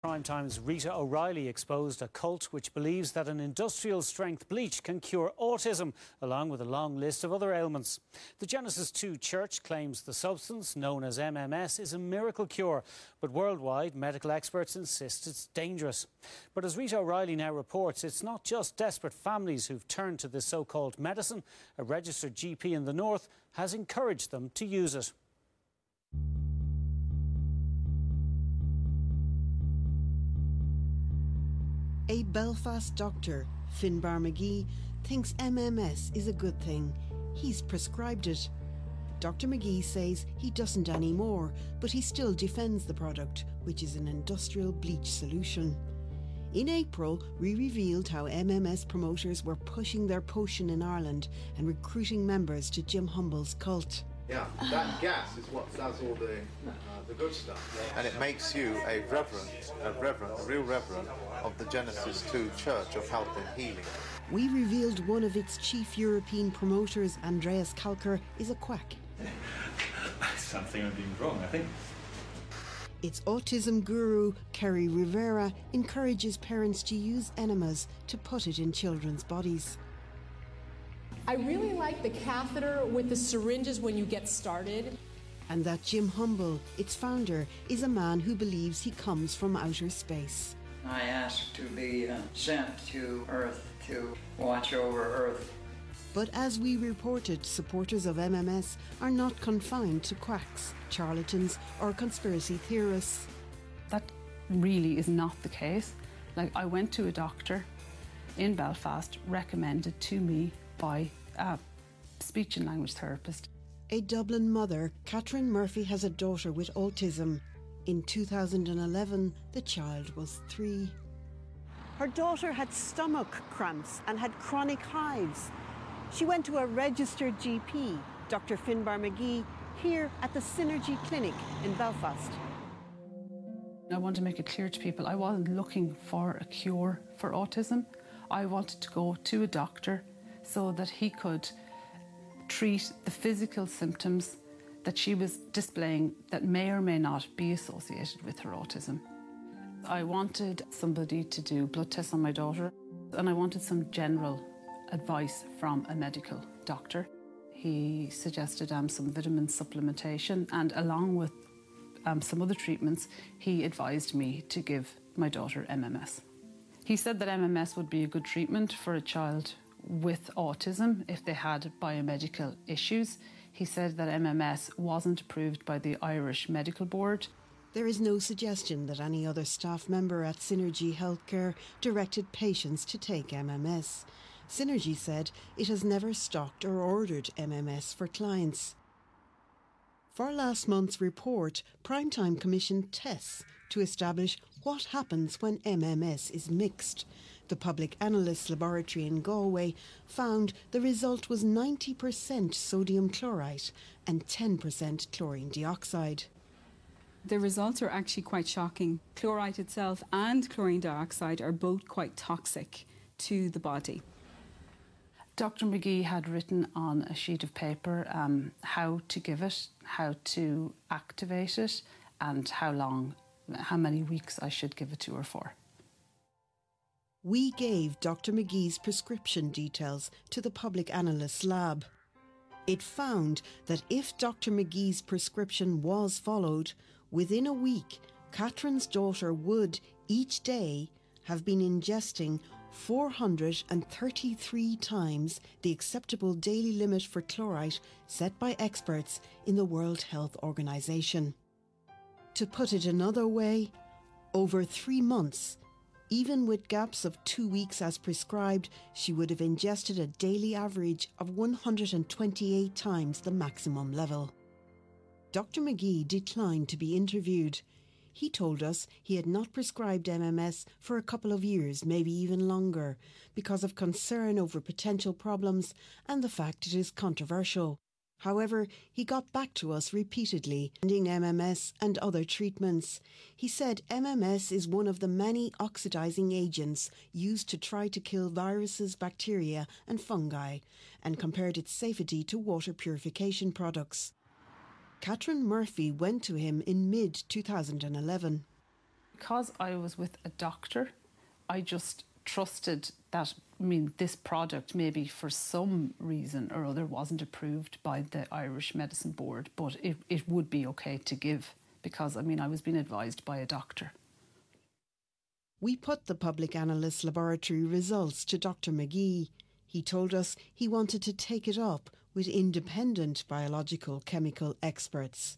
Primetime's Rita O'Reilly exposed a cult which believes that an industrial-strength bleach can cure autism, along with a long list of other ailments. The Genesis 2 Church claims the substance, known as MMS, is a miracle cure, but worldwide medical experts insist it's dangerous. But as Rita O'Reilly now reports, it's not just desperate families who've turned to this so-called medicine. A registered GP in the north has encouraged them to use it. A Belfast doctor, Finbar Magee, thinks MMS is a good thing. He's prescribed it. Dr Magee says he doesn't anymore, but he still defends the product, which is an industrial bleach solution. In April, we revealed how MMS promoters were pushing their potion in Ireland and recruiting members to Jim Humble's cult. Yeah, that gas is what does all the good stuff. And it makes you a real reverend of the Genesis 2 Church of Health and Healing. We revealed one of its chief European promoters, Andreas Kalker, is a quack. Something I'm doing wrong, I think. Its autism guru, Kerry Rivera, encourages parents to use enemas to put it in children's bodies. I really like the catheter with the syringes when you get started. And that Jim Humble, its founder, is a man who believes he comes from outer space. I asked to be sent to Earth to watch over Earth. But as we reported, supporters of MMS are not confined to quacks, charlatans or conspiracy theorists. That really is not the case. Like, I went to a doctor in Belfast, recommended to me by a speech and language therapist. A Dublin mother, Catherine Murphy, has a daughter with autism. In 2011, the child was 3. Her daughter had stomach cramps and had chronic hives. She went to a registered GP, Dr Finbar Magee, here at the Synergy Clinic in Belfast. I want to make it clear to people, I wasn't looking for a cure for autism. I wanted to go to a doctor so that he could treat the physical symptoms that she was displaying that may or may not be associated with her autism. I wanted somebody to do blood tests on my daughter, and I wanted some general advice from a medical doctor. He suggested some vitamin supplementation, and along with some other treatments, he advised me to give my daughter MMS. He said that MMS would be a good treatment for a child with autism if they had biomedical issues. He said that MMS wasn't approved by the Irish Medical Board. There is no suggestion that any other staff member at Synergy Healthcare directed patients to take MMS. Synergy said it has never stocked or ordered MMS for clients. For last month's report, Primetime commissioned tests to establish what happens when MMS is mixed. The Public Analysts Laboratory in Galway found the result was 90% sodium chlorite and 10% chlorine dioxide. The results are actually quite shocking. Chlorite itself and chlorine dioxide are both quite toxic to the body. Dr Magee had written on a sheet of paper how to give it, how to activate it, and how many weeks I should give it to her for. We gave Dr Magee's prescription details to the Public Analysts Lab. It found that if Dr Magee's prescription was followed, within a week, Catherine's daughter would, each day, have been ingesting 433 times the acceptable daily limit for chlorite set by experts in the World Health Organization. To put it another way, over 3 months, even with gaps of 2 weeks as prescribed, she would have ingested a daily average of 128 times the maximum level. Dr Magee declined to be interviewed. He told us he had not prescribed MMS for a couple of years, maybe even longer, because of concern over potential problems and the fact it is controversial. However, he got back to us repeatedly, ending MMS and other treatments. He said MMS is one of the many oxidizing agents used to try to kill viruses, bacteria and fungi, and compared its safety to water purification products. Catherine Murphy went to him in mid-2011. Because I was with a doctor, I just trusted that, this product maybe for some reason or other wasn't approved by the Irish Medicine Board, but it would be okay to give because, I was being advised by a doctor. We put the public analyst laboratory results to Dr Magee. He told us he wanted to take it up with independent biological chemical experts.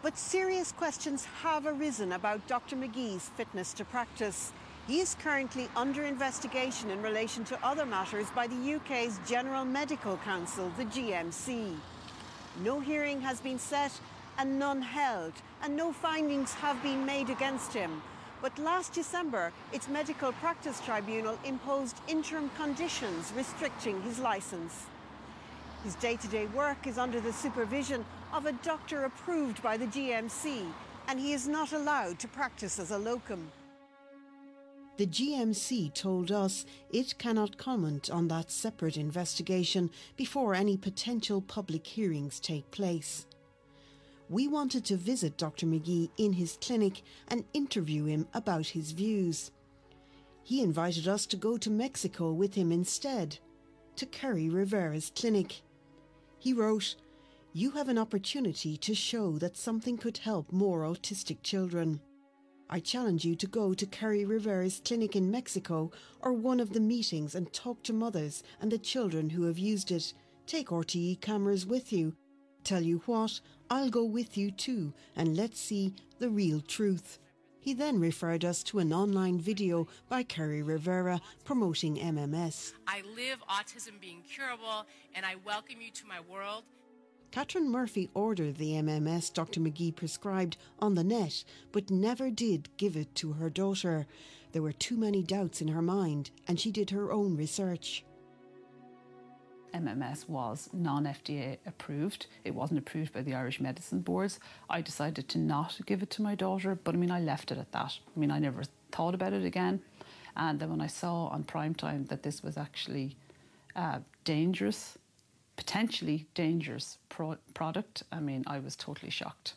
But serious questions have arisen about Dr Magee's fitness to practice. He is currently under investigation in relation to other matters by the UK's General Medical Council, the GMC. No hearing has been set and none held, and no findings have been made against him. But last December, its Medical Practice Tribunal imposed interim conditions restricting his licence. His day-to-day work is under the supervision of a doctor approved by the GMC, and he is not allowed to practice as a locum. The GMC told us it cannot comment on that separate investigation before any potential public hearings take place. We wanted to visit Dr Magee in his clinic and interview him about his views. He invited us to go to Mexico with him instead, to Kerry Rivera's clinic. He wrote, "You have an opportunity to show that something could help more autistic children. I challenge you to go to Kerry Rivera's clinic in Mexico or one of the meetings and talk to mothers and the children who have used it. Take RTE cameras with you. Tell you what, I'll go with you too, and let's see the real truth." He then referred us to an online video by Kerry Rivera promoting MMS. I live autism being curable, and I welcome you to my world. Catherine Murphy ordered the MMS Dr Magee prescribed on the net, but never did give it to her daughter. There were too many doubts in her mind, and she did her own research. MMS was non-FDA approved. It wasn't approved by the Irish Medicine Boards. I decided to not give it to my daughter, but I left it at that. I never thought about it again. And then when I saw on primetime that this was actually dangerous, potentially dangerous product, I was totally shocked.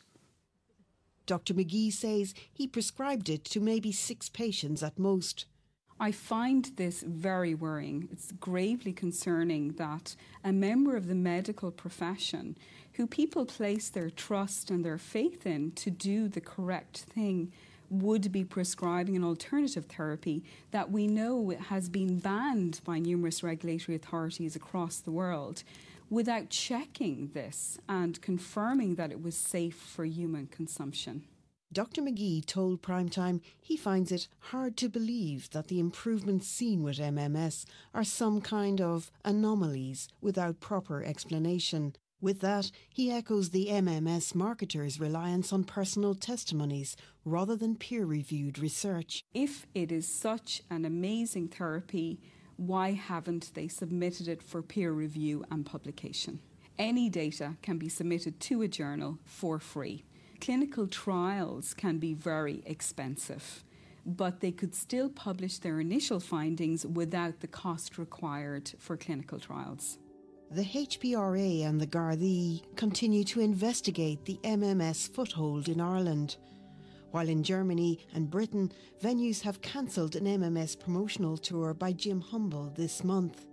Dr Magee says he prescribed it to maybe 6 patients at most. I find this very worrying. It's gravely concerning that a member of the medical profession, who people place their trust and their faith in to do the correct thing, would be prescribing an alternative therapy that we know has been banned by numerous regulatory authorities across the world, without checking this and confirming that it was safe for human consumption. Dr Magee told Primetime he finds it hard to believe that the improvements seen with MMS are some kind of anomalies without proper explanation. With that, he echoes the MMS marketers' reliance on personal testimonies rather than peer-reviewed research. If it is such an amazing therapy, why haven't they submitted it for peer review and publication? Any data can be submitted to a journal for free. Clinical trials can be very expensive, but they could still publish their initial findings without the cost required for clinical trials. The HPRA and the Gardaí continue to investigate the MMS foothold in Ireland, while in Germany and Britain, venues have cancelled an MMS promotional tour by Jim Humble this month.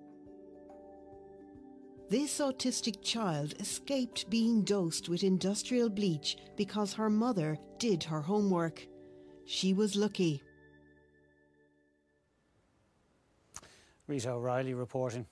This autistic child escaped being dosed with industrial bleach because her mother did her homework. She was lucky. Rita O'Reilly reporting.